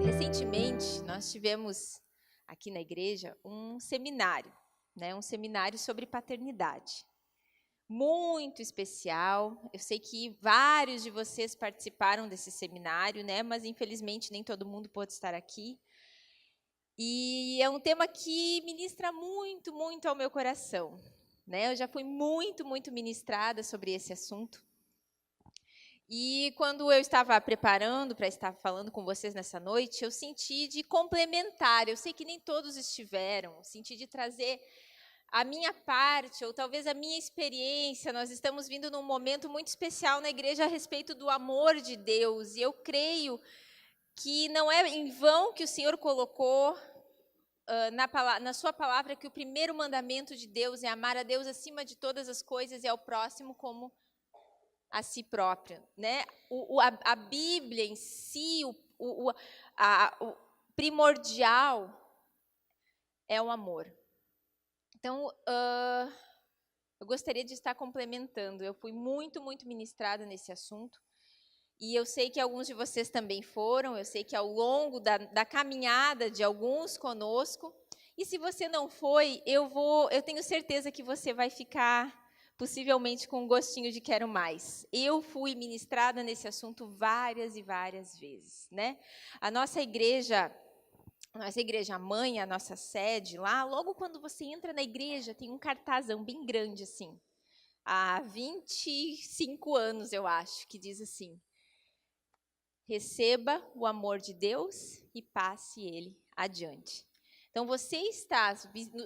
Recentemente, nós tivemos aqui na igreja um seminário, né? Um seminário sobre paternidade. Muito especial. Eu sei que vários de vocês participaram desse seminário, né? Mas infelizmente nem todo mundo pôde estar aqui. E é um tema que ministra muito, muito ao meu coração, né? Eu já fui muito, muito ministrada sobre esse assunto. E quando eu estava preparando para estar falando com vocês nessa noite, eu senti de complementar. Eu sei que nem todos estiveram, senti de trazer a minha parte, ou talvez a minha experiência. Nós estamos vindo num momento muito especial na igreja a respeito do amor de Deus. E eu creio que não é em vão que o Senhor colocou na sua palavra que o primeiro mandamento de Deus é amar a Deus acima de todas as coisas e ao próximo como a si própria, né? A Bíblia em si, o primordial é o amor. Então, eu gostaria de estar complementando. Eu fui muito, muito ministrada nesse assunto. E eu sei que alguns de vocês também foram. Eu sei que ao longo da caminhada de alguns conosco. E se você não foi, eu tenho certeza que você vai ficar possivelmente com um gostinho de quero mais. Eu fui ministrada nesse assunto várias e várias vezes, né? A nossa igreja mãe, a nossa sede lá, logo quando você entra na igreja, tem um cartazão bem grande assim. Há 25 anos, eu acho, que diz assim: receba o amor de Deus e passe ele adiante. Então, você está,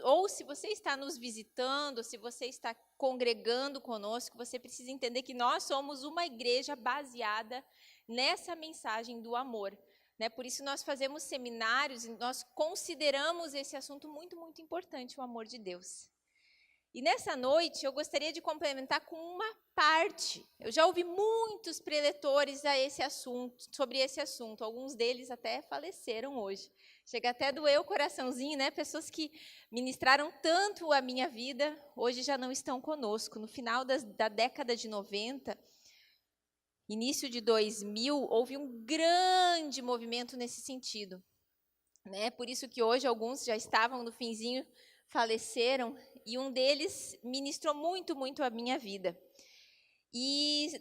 ou se você está nos visitando, ou se você está congregando conosco, você precisa entender que nós somos uma igreja baseada nessa mensagem do amor, né? Por isso, nós fazemos seminários e nós consideramos esse assunto muito, muito importante, o amor de Deus. E nessa noite, eu gostaria de complementar com uma parte. Eu já ouvi muitos preletores sobre esse assunto. Alguns deles até faleceram hoje. Chega até a doer o coraçãozinho, né? Pessoas que ministraram tanto a minha vida, hoje já não estão conosco. No final da década de 90, início de 2000, houve um grande movimento nesse sentido, né? Por isso que hoje alguns já estavam no finzinho, faleceram, e um deles ministrou muito, muito a minha vida. E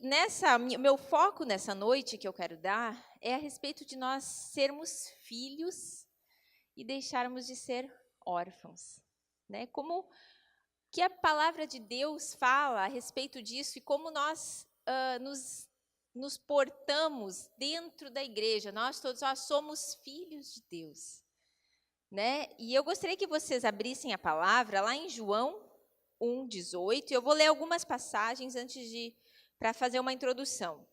meu foco nessa noite que eu quero dar é a respeito de nós sermos filhos e deixarmos de ser órfãos, né? Como que a palavra de Deus fala a respeito disso e como nós nos portamos dentro da igreja. Nós todos somos filhos de Deus, né? E eu gostaria que vocês abrissem a palavra lá em João 1:18. Eu vou ler algumas passagens para fazer uma introdução.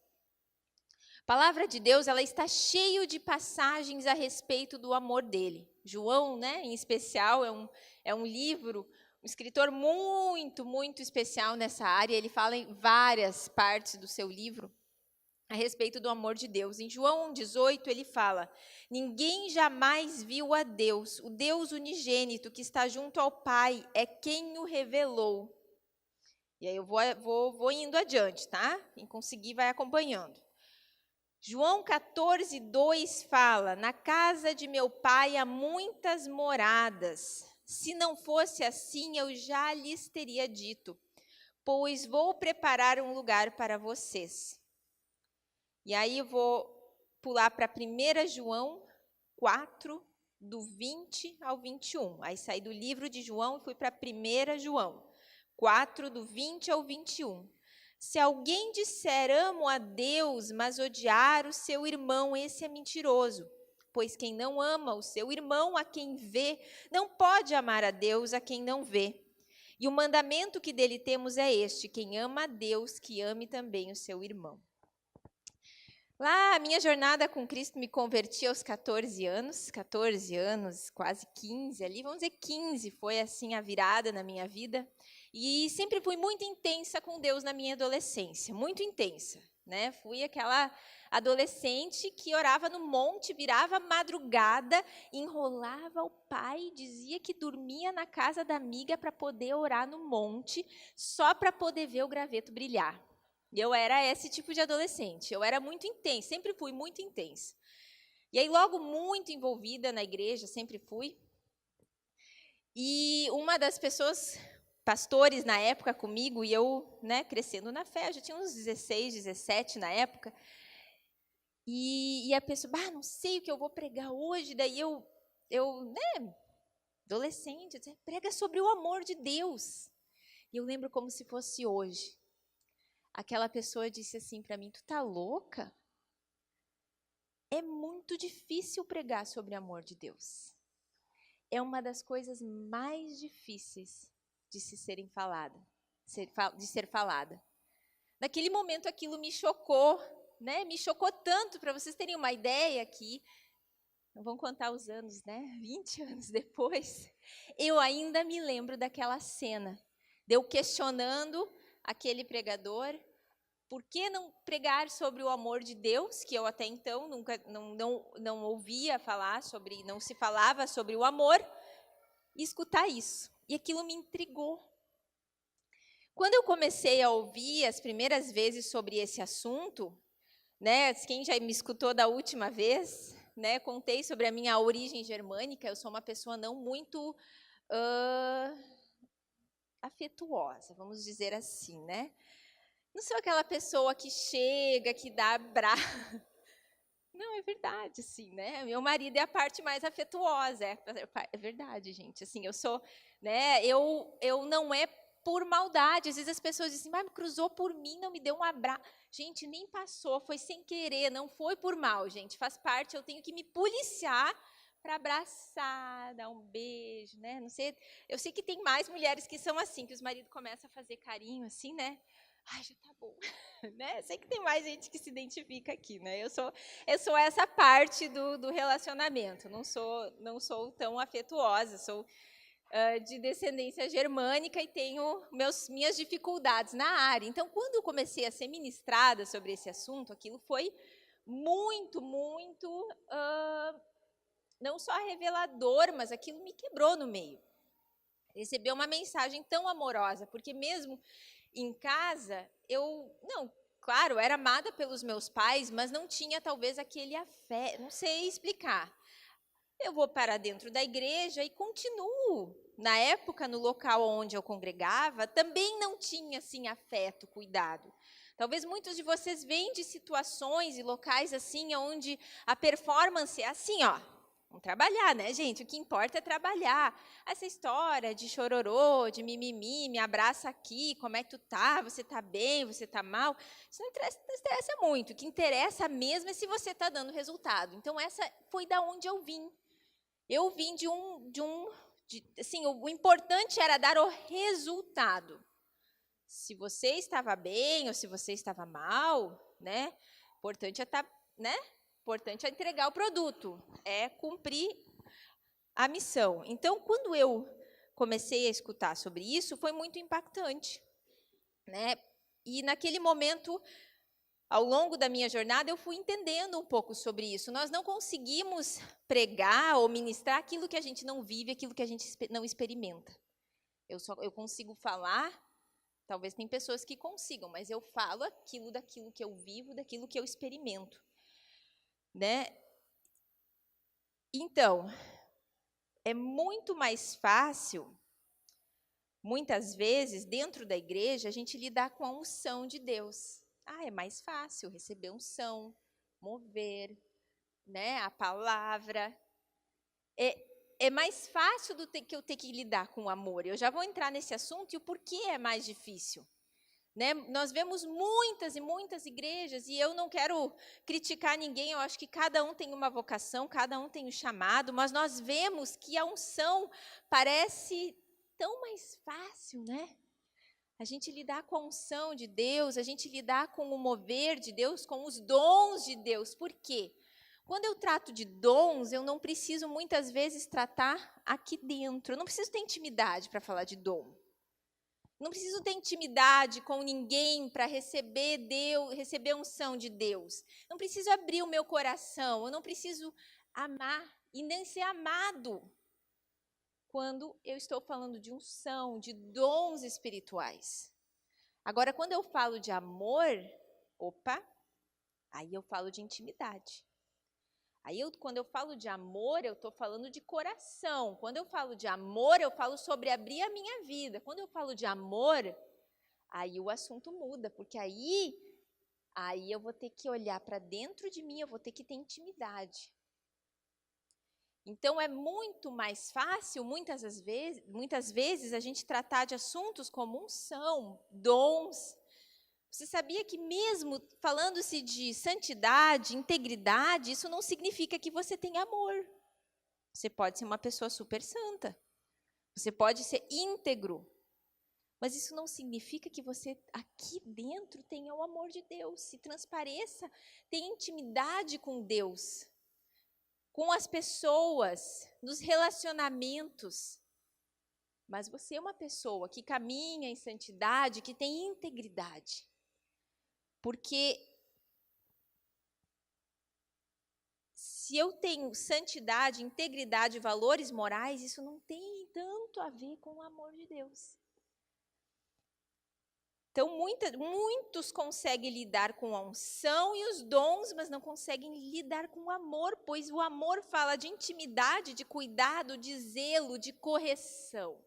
A palavra de Deus, ela está cheio de passagens a respeito do amor dele. João, né, em especial, é um livro, um escritor muito, muito especial nessa área. Ele fala em várias partes do seu livro a respeito do amor de Deus. Em João 1:18, ele fala: ninguém jamais viu a Deus, o Deus unigênito que está junto ao Pai é quem o revelou. E aí eu vou indo adiante, tá? Quem conseguir vai acompanhando. João 14:2 fala: na casa de meu Pai há muitas moradas. Se não fosse assim, eu já lhes teria dito, pois vou preparar um lugar para vocês. E aí eu vou pular para 1 João 4, do 20 ao 21. Aí saí do livro de João e fui para 1 João 4, do 20 ao 21. Se alguém disser amo a Deus, mas odiar o seu irmão, esse é mentiroso. Pois quem não ama o seu irmão, a quem vê, não pode amar a Deus, a quem não vê. E o mandamento que dele temos é este: quem ama a Deus, que ame também o seu irmão. Lá, a minha jornada com Cristo, me converti aos 14 anos, quase 15 ali, vamos dizer 15, foi assim a virada na minha vida. E sempre fui muito intensa com Deus na minha adolescência, muito intensa, né? Fui aquela adolescente que orava no monte, virava madrugada, enrolava o pai, dizia que dormia na casa da amiga para poder orar no monte, só para poder ver o graveto brilhar. E eu era esse tipo de adolescente. Eu era muito intensa, sempre fui muito intensa. E aí, logo muito envolvida na igreja, sempre fui. E uma das pessoas, pastores na época comigo, e eu, né, crescendo na fé, eu já tinha uns 16, 17 na época. E a pessoa, não sei o que eu vou pregar hoje. Daí eu né, adolescente, eu dizia, prega sobre o amor de Deus. E eu lembro como se fosse hoje. Aquela pessoa disse assim para mim, tu tá louca? É muito difícil pregar sobre o amor de Deus. É uma das coisas mais difíceis de serem falada, de ser falada. Naquele momento aquilo me chocou, né? Me chocou tanto, para vocês terem uma ideia aqui. Não vão contar os anos, né? 20 anos depois, eu ainda me lembro daquela cena, de eu questionando aquele pregador, por que não pregar sobre o amor de Deus, que eu até então nunca não ouvia falar sobre, não se falava sobre o amor, e escutar isso. E aquilo me intrigou. Quando eu comecei a ouvir as primeiras vezes sobre esse assunto, né, quem já me escutou da última vez, né, contei sobre a minha origem germânica. Eu sou uma pessoa não muito afetuosa, vamos dizer assim, né? Não sou aquela pessoa que chega, que dá abraço. Não, é verdade, sim, né? Meu marido é a parte mais afetuosa, é verdade, gente. Assim, eu sou, né? Eu não é por maldade. Às vezes as pessoas dizem, mas cruzou por mim, não me deu um abraço. Gente, nem passou, foi sem querer, não foi por mal, gente. Faz parte, eu tenho que me policiar para abraçar, dar um beijo, né? Não sei, eu sei que tem mais mulheres que são assim, que os maridos começam a fazer carinho assim, né? Ai, já tá bom, né? Sei que tem mais gente que se identifica aqui, né? Eu sou essa parte do relacionamento. Não sou tão afetuosa. Sou de descendência germânica e tenho minhas dificuldades na área. Então, quando eu comecei a ser ministrada sobre esse assunto, aquilo foi muito, muito não só revelador, mas aquilo me quebrou no meio. Receber uma mensagem tão amorosa, porque mesmo em casa, claro, era amada pelos meus pais, mas não tinha talvez aquele afeto, não sei explicar. Eu vou para dentro da igreja e continuo. Na época, no local onde eu congregava, também não tinha assim afeto, cuidado. Talvez muitos de vocês venham de situações e locais assim, onde a performance é assim, ó. Vamos trabalhar, né, gente? O que importa é trabalhar. Essa história de chororô, de mimimi, me abraça aqui, como é que tu tá? Você tá bem? Você tá mal? Isso não interessa muito. O que interessa mesmo é se você tá dando resultado. Então, essa foi da onde eu vim. Eu vim assim, o importante era dar o resultado. Se você estava bem ou se você estava mal, né? Importante é né? Importante é entregar o produto, é cumprir a missão. Então, quando eu comecei a escutar sobre isso, foi muito impactante, né? E naquele momento, ao longo da minha jornada, eu fui entendendo um pouco sobre isso. Nós não conseguimos pregar ou ministrar aquilo que a gente não vive, aquilo que a gente não experimenta. Eu consigo falar, talvez tem pessoas que consigam, mas eu falo daquilo que eu vivo, daquilo que eu experimento, né? Então, é muito mais fácil, muitas vezes, dentro da igreja, a gente lidar com a unção de Deus. É mais fácil receber unção, mover, né, a palavra. É mais fácil que eu ter que lidar com o amor. Eu já vou entrar nesse assunto e o porquê é mais difícil. Né? Nós vemos muitas e muitas igrejas, e eu não quero criticar ninguém, eu acho que cada um tem uma vocação, cada um tem um chamado, mas nós vemos que a unção parece tão mais fácil, né? A gente lidar com a unção de Deus, a gente lidar com o mover de Deus, com os dons de Deus. Por quê? Quando eu trato de dons, eu não preciso muitas vezes tratar aqui dentro. Eu não preciso ter intimidade para falar de dom. Não preciso ter intimidade com ninguém para receber a unção de Deus. Não preciso abrir o meu coração. Eu não preciso amar e nem ser amado quando eu estou falando de unção, de dons espirituais. Agora, quando eu falo de amor, aí eu falo de intimidade. Quando eu falo de amor, eu estou falando de coração. Quando eu falo de amor, eu falo sobre abrir a minha vida. Quando eu falo de amor, aí o assunto muda, porque aí eu vou ter que olhar para dentro de mim, eu vou ter que ter intimidade. Então, é muito mais fácil, muitas vezes, a gente tratar de assuntos como unção, dons. Você sabia que mesmo falando-se de santidade, integridade, isso não significa que você tem amor. Você pode ser uma pessoa super santa. Você pode ser íntegro. Mas isso não significa que você aqui dentro tenha o amor de Deus, se transpareça, tenha intimidade com Deus, com as pessoas, nos relacionamentos. Mas você é uma pessoa que caminha em santidade, que tem integridade. Porque se eu tenho santidade, integridade, valores morais, isso não tem tanto a ver com o amor de Deus. Então, muitos conseguem lidar com a unção e os dons, mas não conseguem lidar com o amor, pois o amor fala de intimidade, de cuidado, de zelo, de correção.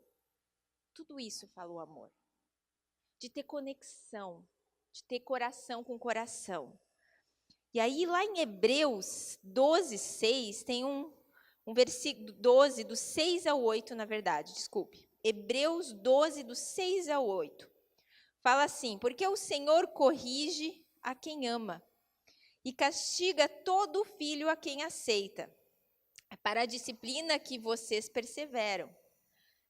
Tudo isso fala o amor. De ter conexão, de ter coração com coração. E aí, lá em Hebreus 12, 6, tem um versículo 12, do 6 ao 8, na verdade, desculpe. Hebreus 12, do 6 ao 8. Fala assim: porque o Senhor corrige a quem ama e castiga todo filho a quem aceita. É para a disciplina que vocês perseveram.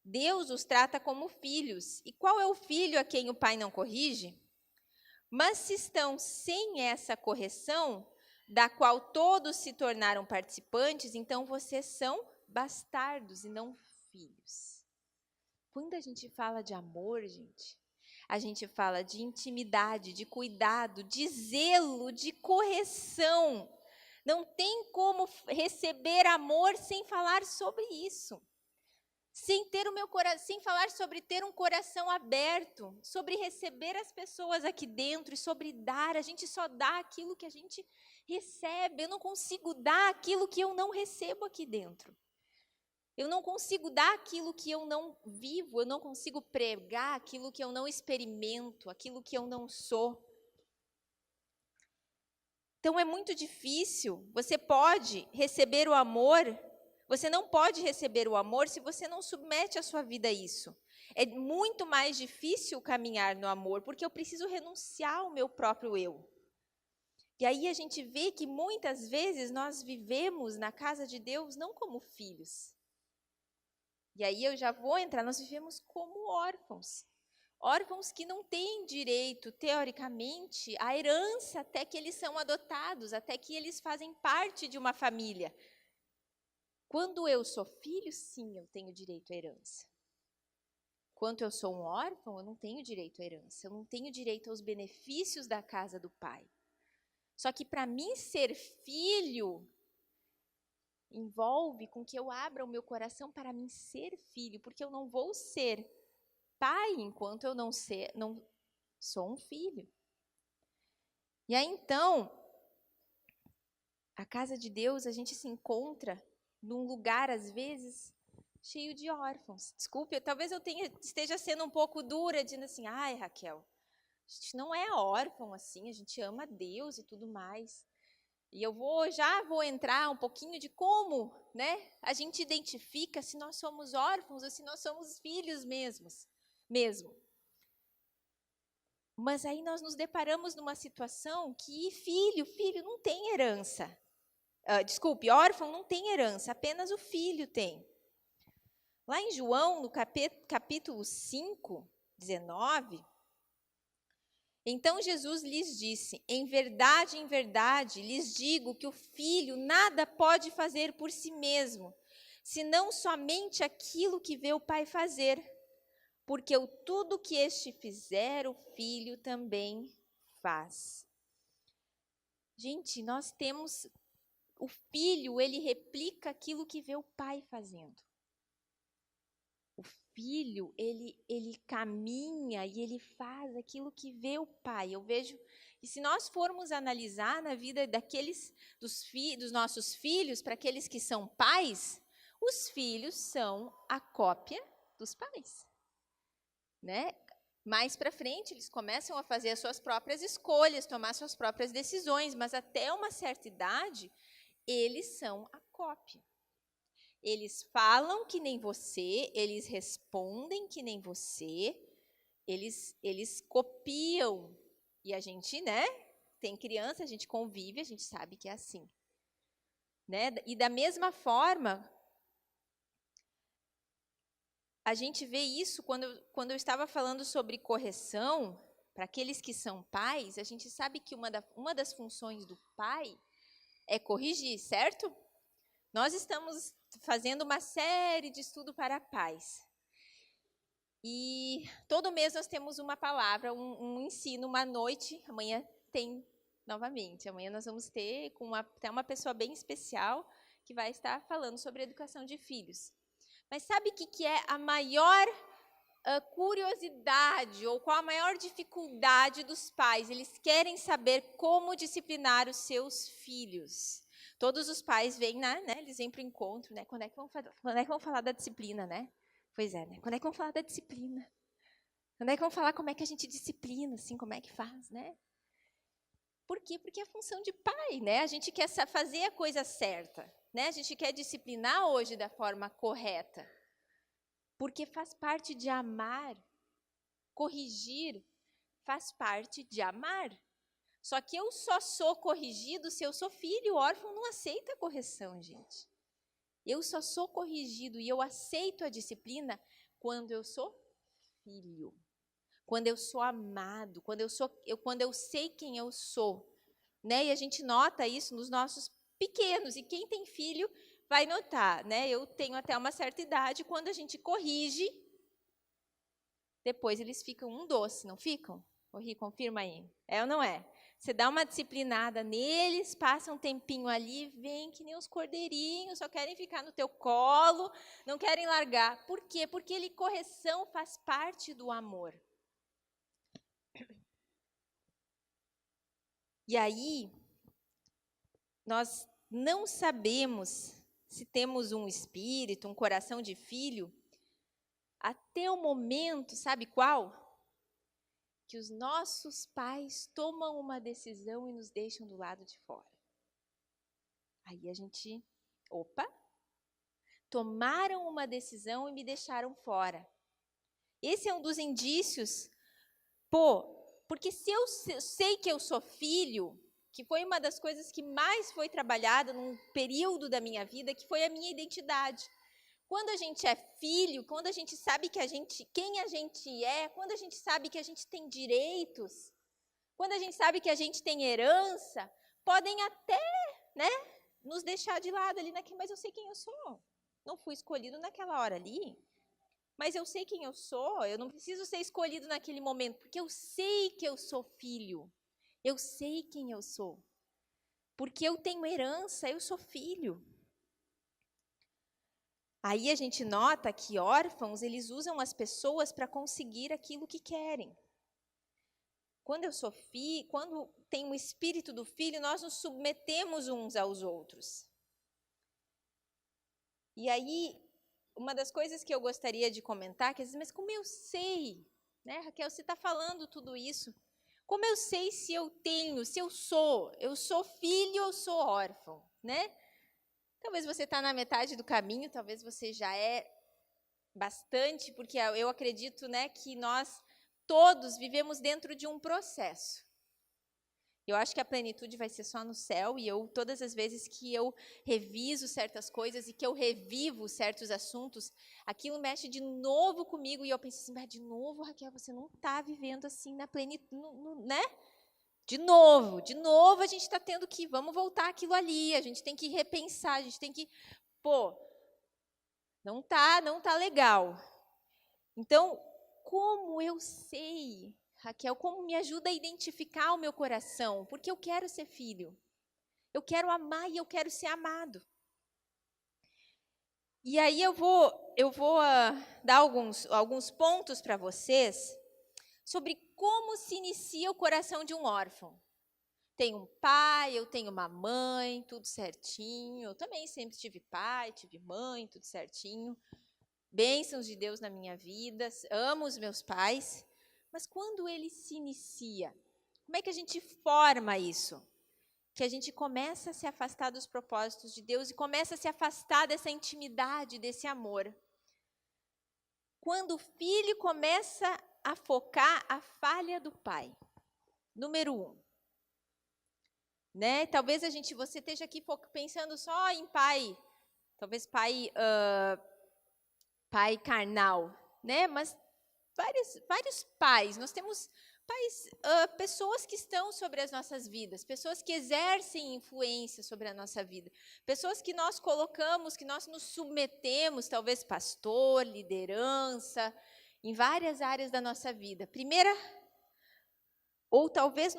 Deus os trata como filhos. E qual é o filho a quem o pai não corrige? Mas se estão sem essa correção, da qual todos se tornaram participantes, então vocês são bastardos e não filhos. Quando a gente fala de amor, gente, a gente fala de intimidade, de cuidado, de zelo, de correção. Não tem como receber amor sem falar sobre isso. Sem falar sobre ter um coração aberto, sobre receber as pessoas aqui dentro e sobre dar. A gente só dá aquilo que a gente recebe. Eu não consigo dar aquilo que eu não recebo aqui dentro. Eu não consigo dar aquilo que eu não vivo, eu não consigo pregar aquilo que eu não experimento, aquilo que eu não sou. Então é muito difícil. Você pode receber o amor, você não pode receber o amor se você não submete a sua vida a isso. É muito mais difícil caminhar no amor, porque eu preciso renunciar ao meu próprio eu. E aí a gente vê que muitas vezes nós vivemos na casa de Deus não como filhos. E aí eu já vou entrar, nós vivemos como órfãos. Órfãos que não têm direito, teoricamente, à herança até que eles são adotados, até que eles fazem parte de uma família. Quando eu sou filho, sim, eu tenho direito à herança. Quando eu sou um órfão, eu não tenho direito à herança, eu não tenho direito aos benefícios da casa do pai. Só que para mim ser filho envolve com que eu abra o meu coração para mim ser filho, porque eu não vou ser pai enquanto eu não sou um filho. E aí então, a casa de Deus, a gente se encontra num lugar às vezes cheio de órfãos. Desculpe, talvez eu esteja sendo um pouco dura, dizendo assim: ai, Raquel, a gente não é órfão assim, a gente ama Deus e tudo mais. E eu já vou entrar um pouquinho de como, né, a gente identifica se nós somos órfãos ou se nós somos filhos mesmo. Mas aí nós nos deparamos numa situação que filho não tem herança. Órfão não tem herança, apenas o filho tem. Lá em João, no capítulo 5, 19... Então Jesus lhes disse: em verdade, lhes digo que o filho nada pode fazer por si mesmo, senão somente aquilo que vê o pai fazer. Porque tudo que este fizer, o filho também faz. Gente, nós temos... O filho, ele replica aquilo que vê o pai fazendo. O filho, ele caminha e ele faz aquilo que vê o pai. Eu vejo, e se nós formos analisar na vida dos nossos filhos, para aqueles que são pais, os filhos são a cópia dos pais, né? Mais para frente, eles começam a fazer as suas próprias escolhas, tomar suas próprias decisões, mas até uma certa idade, eles são a cópia. Eles falam que nem você, eles respondem que nem você, eles copiam. E a gente, né, tem criança, a gente convive, a gente sabe que é assim. Né? E da mesma forma, a gente vê isso quando eu estava falando sobre correção, para aqueles que são pais, a gente sabe que uma das funções do pai é corrigir, certo? Nós estamos fazendo uma série de estudo para pais. E todo mês nós temos uma palavra, um ensino, uma noite. Amanhã tem novamente. Amanhã nós vamos ter até uma pessoa bem especial que vai estar falando sobre a educação de filhos. Mas sabe o que é a maior curiosidade ou qual a maior dificuldade dos pais? Eles querem saber como disciplinar os seus filhos. Todos os pais vêm, né? Eles vêm para o encontro, né? Quando é que vão falar da disciplina, né? Pois é, né? Quando é que vão falar da disciplina? Quando é que vão falar como é que a gente disciplina, assim, como é que faz, né? Por quê? Porque é a função de pai, né? A gente quer fazer a coisa certa, né? A gente quer disciplinar hoje da forma correta. Porque faz parte de amar. Corrigir faz parte de amar. Só que eu só sou corrigido se eu sou filho. O órfão não aceita correção, gente. Eu só sou corrigido e eu aceito a disciplina quando eu sou filho. Quando eu sou amado, quando eu sei quem eu sou. Né? E a gente nota isso nos nossos pequenos. E quem tem filho vai notar. Né? Eu tenho até uma certa idade, quando a gente corrige, depois eles ficam um doce, não ficam? O Ri, confirma aí. É ou não é? Você dá uma disciplinada neles, passa um tempinho ali, vem que nem uns cordeirinhos, só querem ficar no teu colo, não querem largar. Por quê? Porque correção faz parte do amor. E aí, nós não sabemos se temos um espírito, um coração de filho, até o momento, sabe qual? Que os nossos pais tomam uma decisão e nos deixam do lado de fora. Aí a gente, tomaram uma decisão e me deixaram fora. Esse é um dos indícios, porque se eu sei que eu sou filho, que foi uma das coisas que mais foi trabalhada num período da minha vida, que foi a minha identidade. Quando a gente é filho, quando a gente sabe quem a gente é, quando a gente sabe que a gente tem direitos, quando a gente sabe que a gente tem herança, podem até, né, nos deixar de lado ali, mas eu sei quem eu sou. Não fui escolhido naquela hora ali, mas eu sei quem eu sou. Eu não preciso ser escolhido naquele momento, porque eu sei que eu sou filho. Eu sei quem eu sou. Porque eu tenho herança, eu sou filho. Aí a gente nota que órfãos, eles usam as pessoas para conseguir aquilo que querem. Quando eu sou filho, quando tem o espírito do filho, nós nos submetemos uns aos outros. E aí, uma das coisas que eu gostaria de comentar, que às vezes, mas como eu sei, né, Raquel, você está falando tudo isso, como eu sei se eu sou filho ou sou órfão, né? Talvez você está na metade do caminho, talvez você já é bastante, porque eu acredito, né, que nós todos vivemos dentro de um processo. Eu acho que a plenitude vai ser só no céu, e todas as vezes que eu reviso certas coisas e que eu revivo certos assuntos, aquilo mexe de novo comigo, e eu penso assim, mas de novo, Raquel, você não está vivendo assim na plenitude, né? De novo a gente está tendo que, vamos voltar aquilo ali, a gente tem que repensar, a gente tem que, não tá legal. Então, como eu sei, Raquel, como me ajuda a identificar o meu coração? Porque eu quero ser filho. Eu quero amar e eu quero ser amado. E aí eu vou dar alguns pontos para vocês sobre como se inicia o coração de um órfão. Tem um pai, eu tenho uma mãe, tudo certinho. Eu também sempre tive pai, tive mãe, tudo certinho. Bênçãos de Deus na minha vida, amo os meus pais. Mas quando ele se inicia, como é que a gente forma isso? Que a gente começa a se afastar dos propósitos de Deus e começa a se afastar dessa intimidade, desse amor. Quando o filho começa a focar a falha do pai. Número 1. Né? Talvez você esteja aqui pensando só em pai, talvez pai carnal, né? Mas vários pais. Nós temos pais, pessoas que estão sobre as nossas vidas, pessoas que exercem influência sobre a nossa vida, pessoas que nós colocamos, que nós nos submetemos, talvez pastor, liderança, em várias áreas da nossa vida. Primeira, ou talvez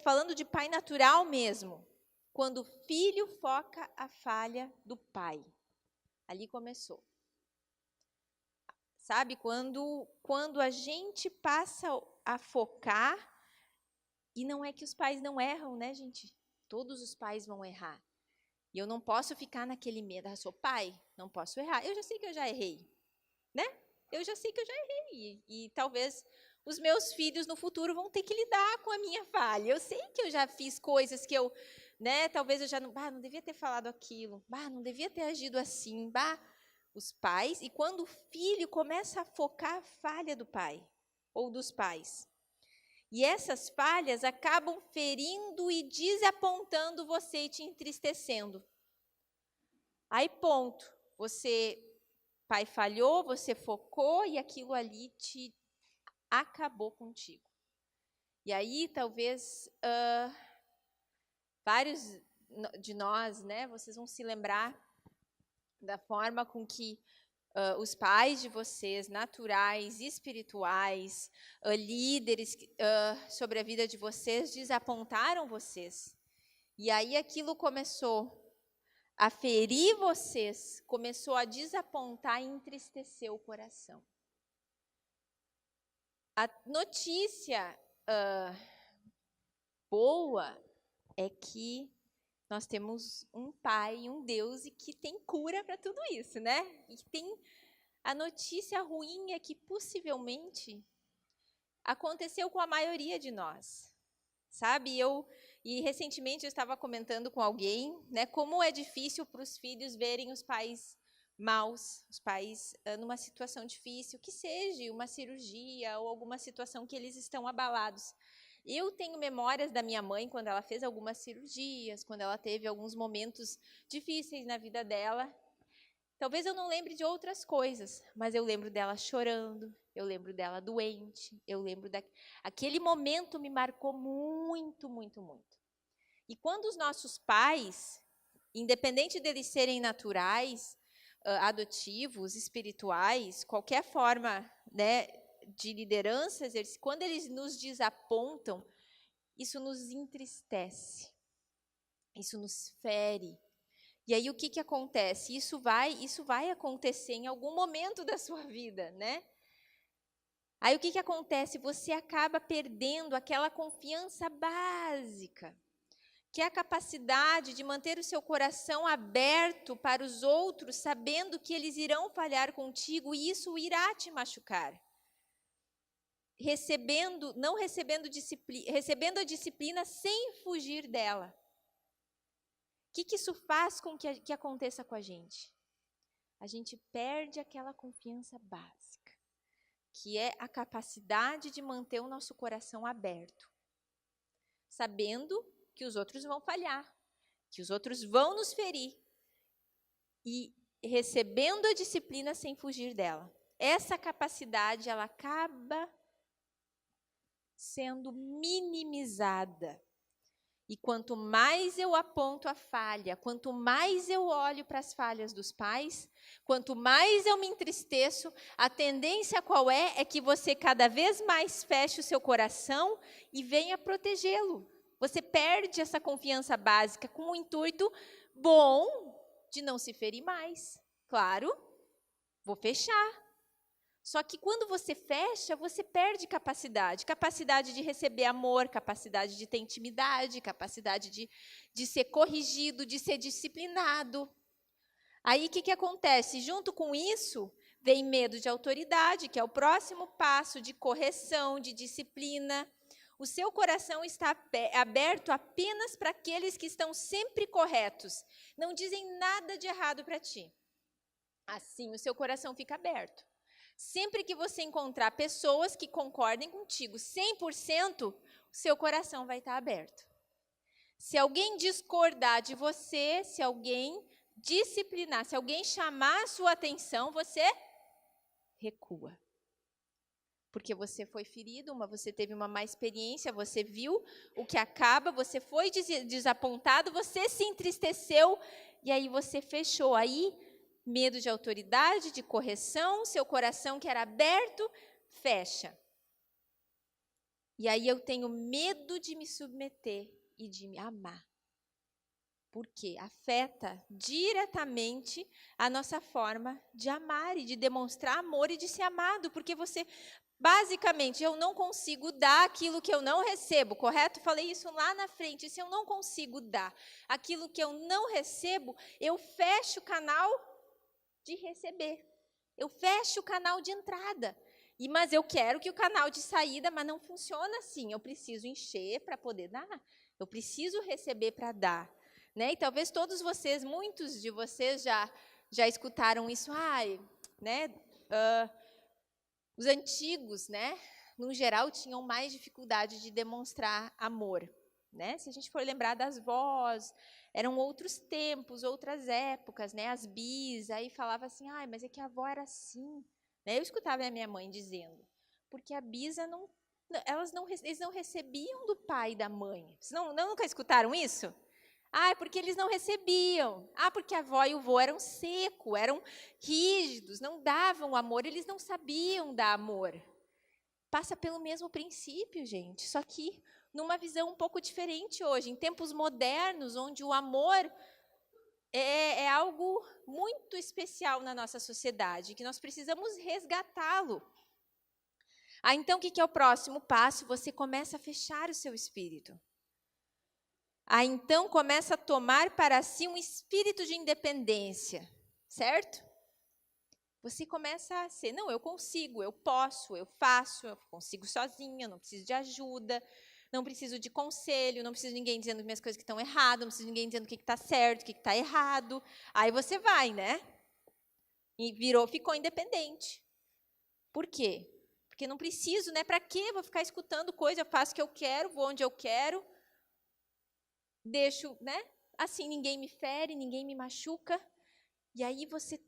falando de pai natural mesmo, quando o filho foca a falha do pai. Ali começou. Sabe, quando a gente passa a focar, e não é que os pais não erram, né, gente? Todos os pais vão errar. E eu não posso ficar naquele medo, sou pai, não posso errar. Eu já sei que eu já errei, né? Eu já sei que eu já errei. E talvez os meus filhos no futuro vão ter que lidar com a minha falha. Eu sei que eu já fiz coisas que eu, né, talvez eu já não devia ter falado aquilo, não devia ter agido assim, os pais, e quando o filho começa a focar a falha do pai ou dos pais. E essas falhas acabam ferindo e desapontando você e te entristecendo. Aí, ponto. Pai falhou, você focou e aquilo ali te acabou contigo. E aí, talvez, vários de nós, né, vocês vão se lembrar da forma com que os pais de vocês, naturais, espirituais, líderes sobre a vida de vocês, desapontaram vocês. E aí aquilo começou a ferir vocês, começou a desapontar e entristecer o coração. A notícia boa é que nós temos um Pai, um Deus e que tem cura para tudo isso, né? E tem a notícia ruim é que possivelmente aconteceu com a maioria de nós, sabe? E recentemente eu estava comentando com alguém, né? Como é difícil para os filhos verem os pais maus, os pais numa situação difícil, que seja uma cirurgia ou alguma situação que eles estão abalados. Eu tenho memórias da minha mãe quando ela fez algumas cirurgias, quando ela teve alguns momentos difíceis na vida dela. Talvez eu não lembre de outras coisas, mas eu lembro dela chorando, eu lembro dela doente, eu lembro aquele momento me marcou muito, muito, muito. E quando os nossos pais, independente deles serem naturais, adotivos, espirituais, qualquer forma, né, de liderança, quando eles nos desapontam, isso nos entristece, isso nos fere. E aí o que acontece? Isso vai acontecer em algum momento da sua vida, né? Aí o que acontece? Você acaba perdendo aquela confiança básica, que é a capacidade de manter o seu coração aberto para os outros, sabendo que eles irão falhar contigo e isso irá te machucar. Recebendo a disciplina sem fugir dela. O que isso faz com que aconteça com a gente? A gente perde aquela confiança básica, que é a capacidade de manter o nosso coração aberto, sabendo que os outros vão falhar, que os outros vão nos ferir, e recebendo a disciplina sem fugir dela. Essa capacidade, ela acaba sendo minimizada. E quanto mais eu aponto a falha, quanto mais eu olho para as falhas dos pais, quanto mais eu me entristeço, a tendência qual é? É que você cada vez mais feche o seu coração e venha protegê-lo. Você perde essa confiança básica com o intuito bom de não se ferir mais. Claro, vou fechar. Só que quando você fecha, você perde capacidade. Capacidade de receber amor, capacidade de ter intimidade, capacidade de ser corrigido, de ser disciplinado. Aí o que acontece? Junto com isso, vem medo de autoridade, que é o próximo passo de correção, de disciplina. O seu coração está aberto apenas para aqueles que estão sempre corretos. Não dizem nada de errado para ti. Assim, o seu coração fica aberto. Sempre que você encontrar pessoas que concordem contigo 100%, o seu coração vai estar aberto. Se alguém discordar de você, se alguém disciplinar, se alguém chamar a sua atenção, você recua. Porque você foi ferido, você teve uma má experiência, você viu o que acaba, você foi desapontado, você se entristeceu e aí você fechou. Aí, medo de autoridade, de correção, seu coração que era aberto, fecha. E aí eu tenho medo de me submeter e de me amar. Porque afeta diretamente a nossa forma de amar e de demonstrar amor e de ser amado. Porque você, basicamente, eu não consigo dar aquilo que eu não recebo, correto? Falei isso lá na frente. Se eu não consigo dar aquilo que eu não recebo, eu fecho o canal de receber. Eu fecho o canal de entrada. Mas eu quero que o canal de saída, mas não funciona assim. Eu preciso encher para poder dar. Eu preciso receber para dar. Né? E talvez todos vocês, muitos de vocês já escutaram isso. Os antigos, né, no geral, tinham mais dificuldade de demonstrar amor. Né? Se a gente for lembrar das vós, eram outros tempos, outras épocas, né? As bis, aí falava assim, mas é que a avó era assim. Né? Eu escutava a minha mãe dizendo, porque a bisa eles não recebiam do pai e da mãe. Vocês nunca escutaram isso? Porque eles não recebiam. Porque a avó e o vô eram secos, eram rígidos, não davam amor, eles não sabiam dar amor. Passa pelo mesmo princípio, gente, só que numa visão um pouco diferente hoje. Em tempos modernos, onde o amor é algo muito especial na nossa sociedade, que nós precisamos resgatá-lo. Então, o que é o próximo passo? Você começa a fechar o seu espírito. Então começa a tomar para si um espírito de independência, certo? Você começa a ser, não, eu consigo, eu posso, eu faço, eu consigo sozinha, não preciso de ajuda, não preciso de conselho, não preciso de ninguém dizendo minhas coisas que estão erradas, não preciso de ninguém dizendo o que está certo, o que está errado. Aí você vai, né? E ficou independente. Por quê? Porque não preciso, né? Para quê? Vou ficar escutando coisa, eu faço o que eu quero, vou onde eu quero. Deixo, né? Assim, ninguém me fere, ninguém me machuca. E aí você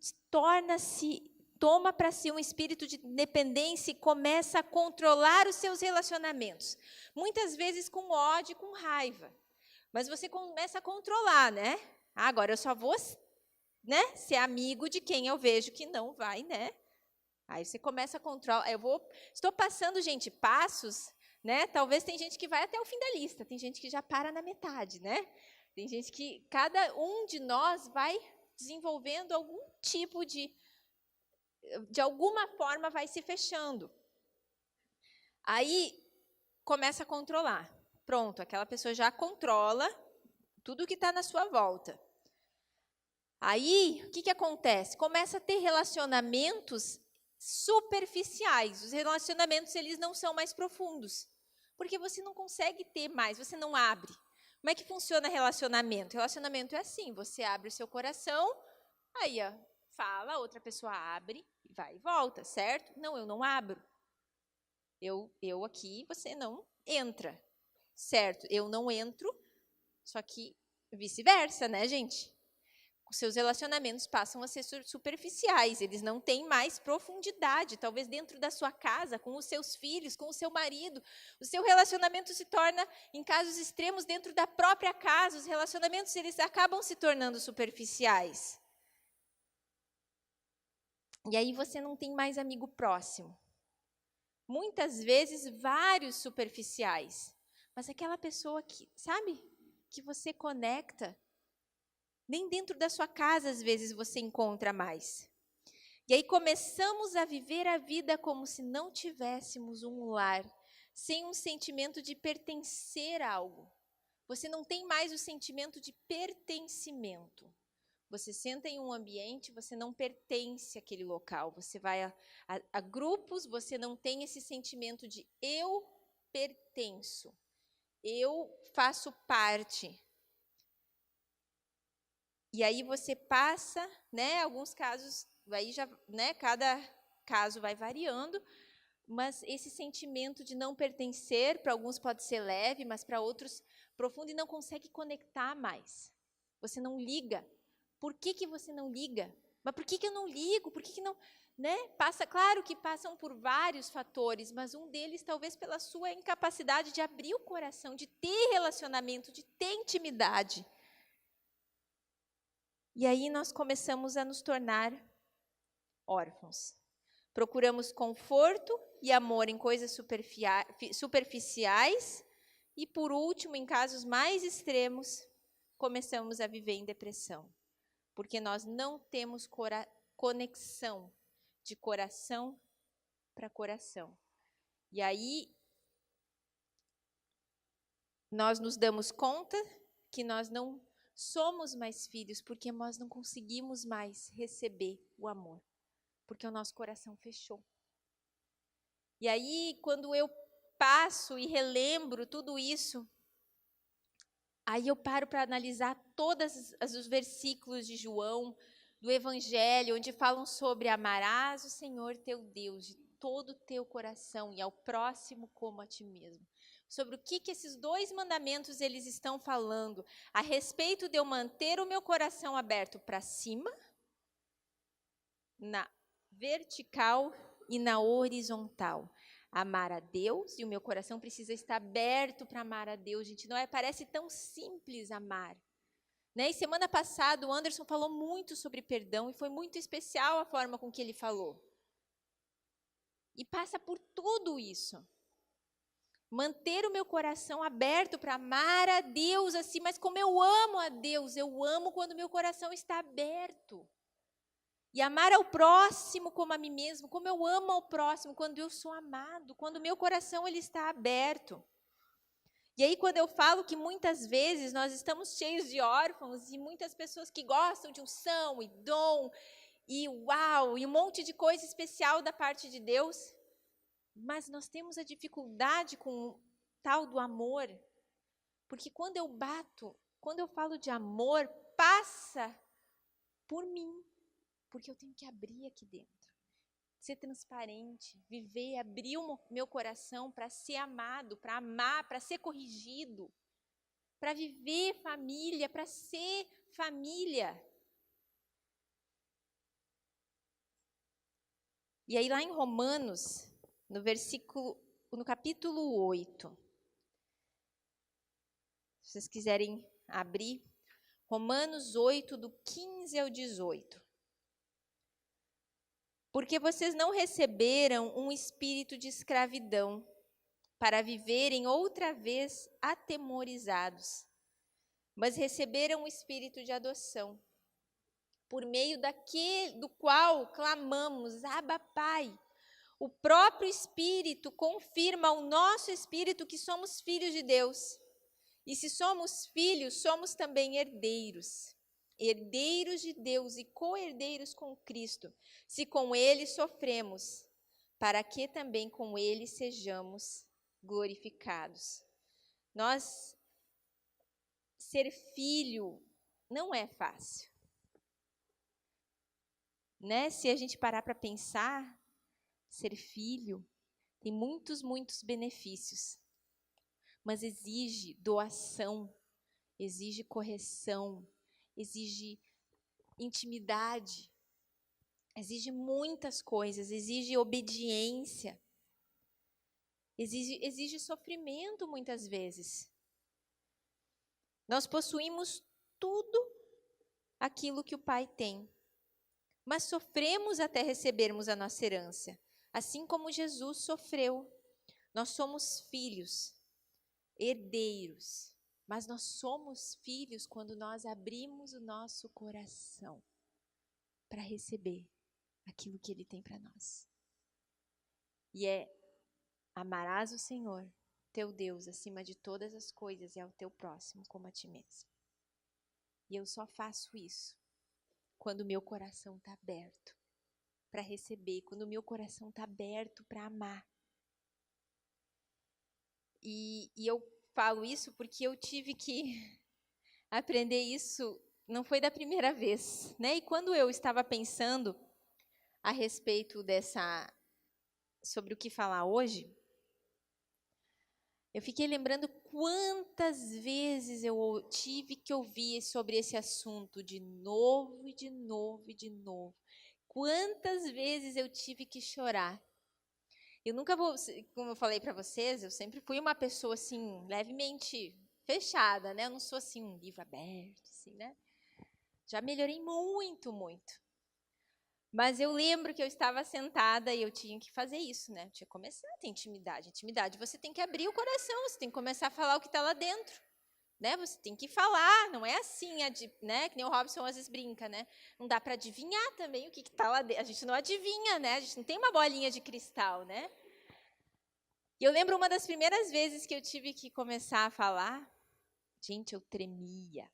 toma para si um espírito de dependência e começa a controlar os seus relacionamentos. Muitas vezes com ódio, com raiva. Mas você começa a controlar, né? Agora eu só vou, né, ser amigo de quem eu vejo que não vai, né? Aí você começa a controlar. Estou passando, gente, passos. Né? Talvez tem gente que vai até o fim da lista, tem gente que já para na metade, né? Tem gente que, cada um de nós vai desenvolvendo algum tipo de alguma forma vai se fechando. Aí, começa a controlar. Pronto, aquela pessoa já controla tudo que está na sua volta. Aí, o que acontece? Começa a ter relacionamentos superficiais. Os relacionamentos, eles não são mais profundos. Porque você não consegue ter mais, você não abre. Como é que funciona relacionamento? Relacionamento é assim, você abre o seu coração, aí fala, outra pessoa abre, vai e volta, certo? Não, eu não abro. Eu aqui, você não entra, certo? Eu não entro, só que vice-versa, né, gente? Os seus relacionamentos passam a ser superficiais, eles não têm mais profundidade. Talvez dentro da sua casa, com os seus filhos, com o seu marido, o seu relacionamento se torna, em casos extremos, dentro da própria casa, os relacionamentos eles acabam se tornando superficiais. E aí você não tem mais amigo próximo. Muitas vezes, vários superficiais. Mas aquela pessoa que, sabe, que você conecta, Nem dentro da sua casa, às vezes, você encontra mais. E aí começamos a viver a vida como se não tivéssemos um lar, sem um sentimento de pertencer a algo. Você não tem mais o sentimento de pertencimento. Você senta em um ambiente, você não pertence àquele local. Você vai a grupos, você não tem esse sentimento de eu pertenço, eu faço parte. E aí você passa, alguns casos, aí já, cada caso vai variando, mas esse sentimento de não pertencer, para alguns pode ser leve, mas para outros profundo e não consegue conectar mais. Você não liga. Por que você não liga? Mas por que eu não ligo? Por que não, claro que passam por vários fatores, mas um deles talvez pela sua incapacidade de abrir o coração, de ter relacionamento, de ter intimidade. E aí nós começamos a nos tornar órfãos. Procuramos conforto e amor em coisas superficiais e, por último, em casos mais extremos, começamos a viver em depressão. Porque nós não temos conexão de coração para coração. E aí, nós nos damos conta que nós não somos mais filhos, porque nós não conseguimos mais receber o amor, porque o nosso coração fechou. E aí, quando eu passo e relembro tudo isso, aí eu paro para analisar todos os versículos de João, do Evangelho, onde falam sobre amarás o Senhor teu Deus de todo o teu coração e ao próximo como a ti mesmo. Sobre o que esses 2 mandamentos eles estão falando a respeito de eu manter o meu coração aberto para cima, na vertical e na horizontal. Amar a Deus, e o meu coração precisa estar aberto para amar a Deus, gente. Não parece tão simples amar. E semana passada o Anderson falou muito sobre perdão e foi muito especial a forma com que ele falou. E passa por tudo isso. Manter o meu coração aberto para amar a Deus assim, mas como eu amo a Deus, eu amo quando meu coração está aberto. E amar ao próximo como a mim mesmo, como eu amo ao próximo, quando eu sou amado, quando o meu coração ele está aberto. E aí, quando eu falo que muitas vezes nós estamos cheios de órfãos e muitas pessoas que gostam de unção e dom e uau, e um monte de coisa especial da parte de Deus, mas nós temos a dificuldade com o tal do amor, porque quando eu falo de amor, passa por mim. Porque eu tenho que abrir aqui dentro, ser transparente, viver, abrir o meu coração para ser amado, para amar, para ser corrigido, para viver família, para ser família. E aí lá em Romanos, no capítulo 8, se vocês quiserem abrir, Romanos 8, do 15 ao 18. Porque vocês não receberam um espírito de escravidão para viverem outra vez atemorizados, mas receberam um espírito de adoção, por meio do qual clamamos, Abba, Pai. O próprio Espírito confirma ao nosso espírito que somos filhos de Deus. E se somos filhos, somos também herdeiros. Herdeiros de Deus e co-herdeiros com Cristo, se com Ele sofremos, para que também com Ele sejamos glorificados. Ser filho não é fácil. Se a gente parar para pensar, ser filho tem muitos, muitos benefícios, mas exige doação, exige correção, exige intimidade, exige muitas coisas, exige obediência, exige sofrimento muitas vezes. Nós possuímos tudo aquilo que o Pai tem, mas sofremos até recebermos a nossa herança, assim como Jesus sofreu. Nós somos filhos, herdeiros. Mas nós somos filhos quando nós abrimos o nosso coração para receber aquilo que Ele tem para nós. E amarás o Senhor, teu Deus, acima de todas as coisas, e ao teu próximo como a ti mesmo. E eu só faço isso quando o meu coração está aberto para receber, quando o meu coração está aberto para amar. E eu falo isso porque eu tive que aprender isso, não foi da primeira vez, né? E quando eu estava pensando a respeito sobre o que falar hoje, eu fiquei lembrando quantas vezes eu tive que ouvir sobre esse assunto de novo e de novo e de novo. Quantas vezes eu tive que chorar. Eu nunca vou, como eu falei para vocês, eu sempre fui uma pessoa assim, levemente fechada, né? Eu não sou assim um livro aberto, assim, né? Já melhorei muito, muito. Mas eu lembro que eu estava sentada e eu tinha que fazer isso, né? Eu tinha que começar a ter intimidade. Intimidade, você tem que abrir o coração, você tem que começar a falar o que está lá dentro. Né? Você tem que falar, não é assim, né? Que nem o Robson às vezes brinca, né? Não dá para adivinhar também o que está lá dentro. A gente não adivinha, né? A gente não tem uma bolinha de cristal, né? E eu lembro uma das primeiras vezes que eu tive que começar a falar, gente, eu tremia.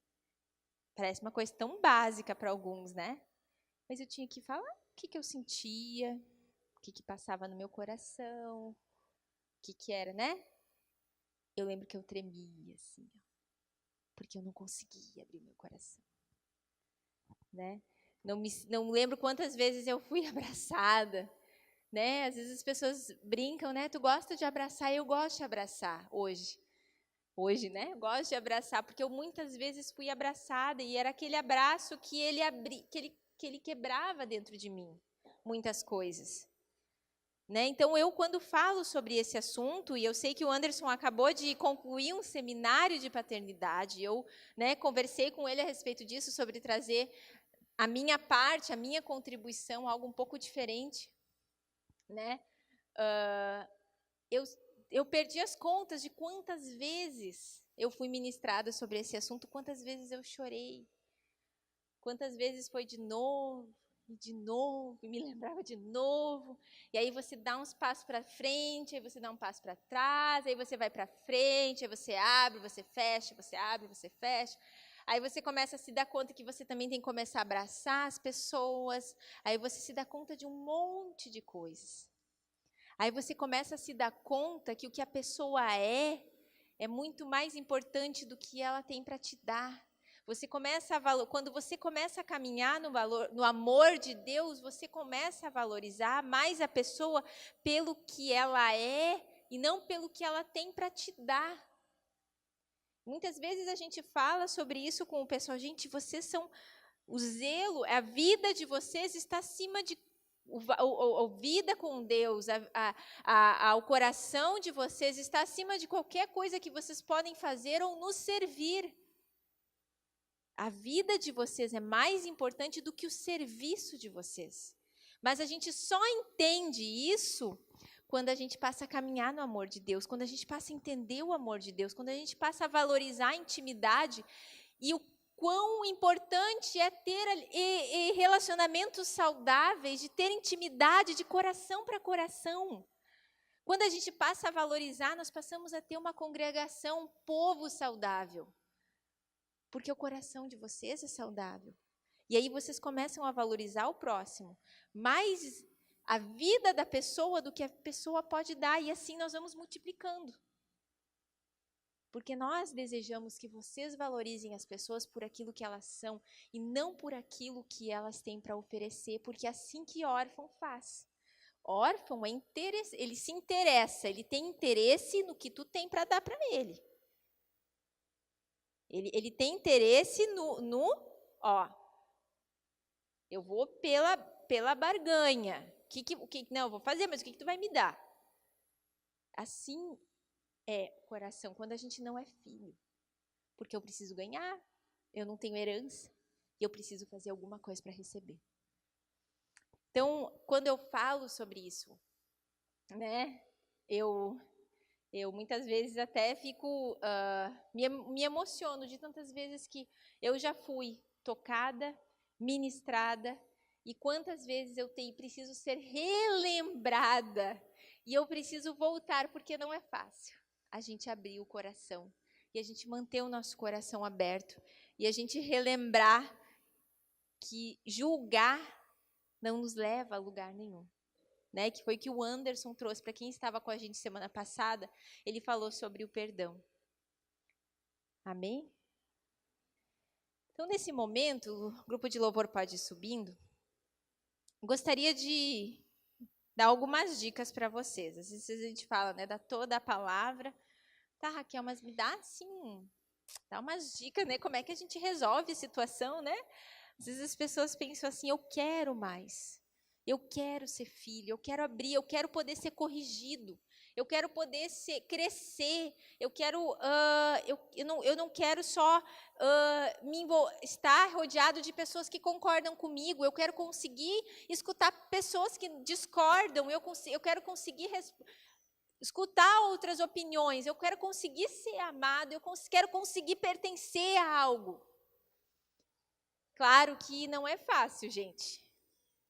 Parece uma coisa tão básica para alguns, né? Mas eu tinha que falar o que eu sentia, o que passava no meu coração, o que era, né? Eu lembro que eu tremia, assim, ó, porque eu não conseguia abrir meu coração, né? Não lembro quantas vezes eu fui abraçada, né? Às vezes as pessoas brincam, né? Tu gosta de abraçar? Eu gosto de abraçar hoje. Hoje, né? Eu gosto de abraçar, porque eu muitas vezes fui abraçada e era aquele abraço que ele quebrava dentro de mim muitas coisas. Né? Então, eu quando falo sobre esse assunto, e eu sei que o Anderson acabou de concluir um seminário de paternidade, eu, né, conversei com ele a respeito disso, sobre trazer a minha parte, a minha contribuição, algo um pouco diferente. Né? Eu perdi as contas de quantas vezes eu fui ministrada sobre esse assunto, quantas vezes eu chorei, quantas vezes foi de novo, e me lembrava de novo. E aí você dá uns passos para frente, aí você dá um passo para trás, aí você vai para frente, aí você abre, você fecha, você abre, você fecha. Aí você começa a se dar conta que você também tem que começar a abraçar as pessoas. Aí você se dá conta de um monte de coisas. Aí você começa a se dar conta que o que a pessoa é muito mais importante do que ela tem para te dar. Quando você começa a caminhar no amor de Deus, você começa a valorizar mais a pessoa pelo que ela é e não pelo que ela tem para te dar. Muitas vezes a gente fala sobre isso com o pessoal, gente, vocês são o zelo, a vida de vocês está acima de a vida com Deus, o coração de vocês está acima de qualquer coisa que vocês podem fazer ou nos servir. A vida de vocês é mais importante do que o serviço de vocês. Mas a gente só entende isso quando a gente passa a caminhar no amor de Deus, quando a gente passa a entender o amor de Deus, quando a gente passa a valorizar a intimidade e o quão importante é ter relacionamentos saudáveis, de ter intimidade de coração para coração. Quando a gente passa a valorizar, nós passamos a ter uma congregação, um povo saudável. Porque o coração de vocês é saudável. E aí vocês começam a valorizar o próximo, mais a vida da pessoa do que a pessoa pode dar, e assim nós vamos multiplicando. Porque nós desejamos que vocês valorizem as pessoas por aquilo que elas são e não por aquilo que elas têm para oferecer, porque é assim que órfão faz. Órfão ele se interessa, ele tem interesse no que tu tem para dar para ele. Ele tem interesse ó, eu vou pela barganha. Não, eu vou fazer, mas o que tu vai me dar? Assim é o coração quando a gente não é filho. Porque eu preciso ganhar, eu não tenho herança, e eu preciso fazer alguma coisa para receber. Então, quando eu falo sobre isso, né, eu Eu muitas vezes até fico, me emociono de tantas vezes que eu já fui tocada, ministrada, e quantas vezes eu preciso ser relembrada, e eu preciso voltar, porque não é fácil a gente abrir o coração, e a gente manter o nosso coração aberto, e a gente relembrar que julgar não nos leva a lugar nenhum. Né, que foi que o Anderson trouxe para quem estava com a gente semana passada, ele falou sobre o perdão. Amém? Então, nesse momento, o grupo de louvor pode ir subindo. Gostaria de dar algumas dicas para vocês. Às vezes a gente fala, né, dá toda a palavra. Tá, Raquel, mas me dá assim, dá umas dicas, né? Como é que a gente resolve a situação, né? Às vezes as pessoas pensam assim, eu quero mais. Eu quero ser filho, eu quero abrir, eu quero poder ser corrigido, eu quero poder crescer, eu quero, eu não quero só estar rodeado de pessoas que concordam comigo, eu quero conseguir escutar pessoas que discordam, eu quero conseguir escutar outras opiniões, eu quero conseguir ser amado, eu quero conseguir pertencer a algo. Claro que não é fácil, gente.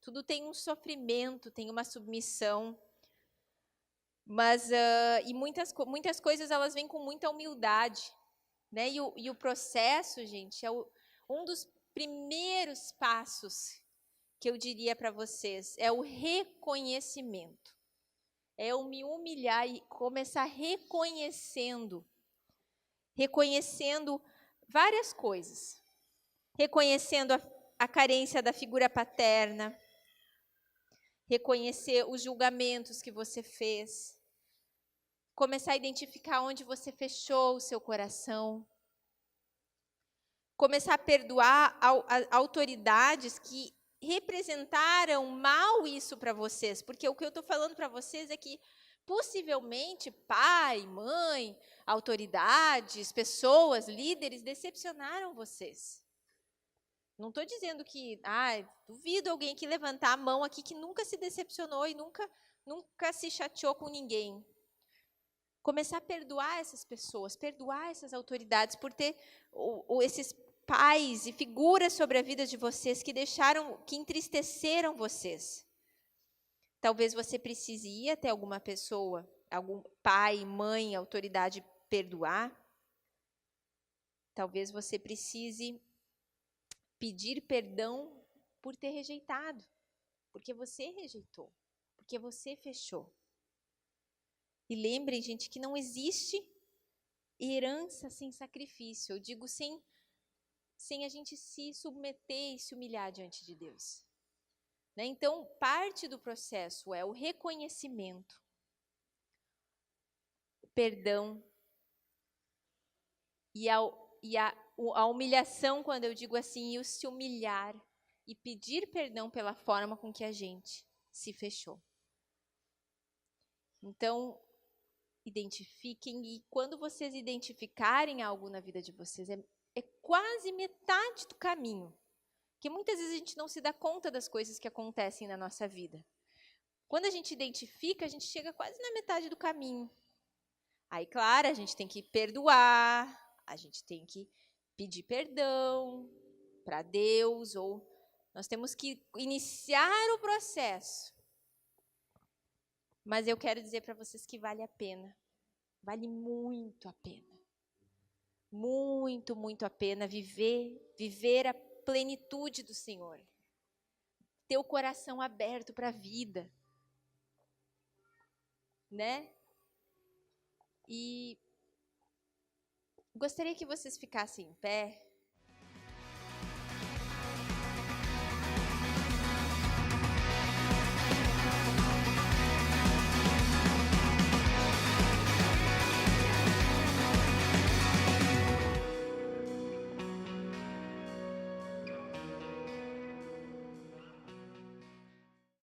Tudo tem um sofrimento, tem uma submissão, mas e muitas coisas elas vêm com muita humildade, né? E o processo, gente, é um dos primeiros passos que eu diria para vocês é o reconhecimento, é eu me humilhar e começar reconhecendo várias coisas, reconhecendo a carência da figura paterna. Reconhecer os julgamentos que você fez. Começar a identificar onde você fechou o seu coração. Começar a perdoar autoridades que representaram mal isso para vocês. Porque o que eu estou falando para vocês é que, possivelmente, pai, mãe, autoridades, pessoas, líderes, decepcionaram vocês. Não estou dizendo que, duvido alguém que levantar a mão aqui que nunca se decepcionou e nunca se chateou com ninguém. Começar a perdoar essas pessoas, perdoar essas autoridades por ter esses pais e figuras sobre a vida de vocês que entristeceram vocês. Talvez você precise ir até alguma pessoa, algum pai, mãe, autoridade, perdoar. Talvez você precise pedir perdão por ter rejeitado, porque você rejeitou, porque você fechou. E lembrem, gente, que não existe herança sem sacrifício. Eu digo sem a gente se submeter e se humilhar diante de Deus. Né? Então, parte do processo é o reconhecimento, o perdão e a humilhação, quando eu digo assim, e o se humilhar e pedir perdão pela forma com que a gente se fechou. Então, identifiquem, e quando vocês identificarem algo na vida de vocês, é quase metade do caminho. Porque muitas vezes a gente não se dá conta das coisas que acontecem na nossa vida. Quando a gente identifica, a gente chega quase na metade do caminho. Aí, claro, a gente tem que perdoar, a gente tem que pedir perdão para Deus, ou nós temos que iniciar o processo. Mas eu quero dizer para vocês que vale a pena. Vale muito a pena. Muito, muito a pena viver a plenitude do Senhor. Ter o coração aberto para a vida. Né? E gostaria que vocês ficassem em pé.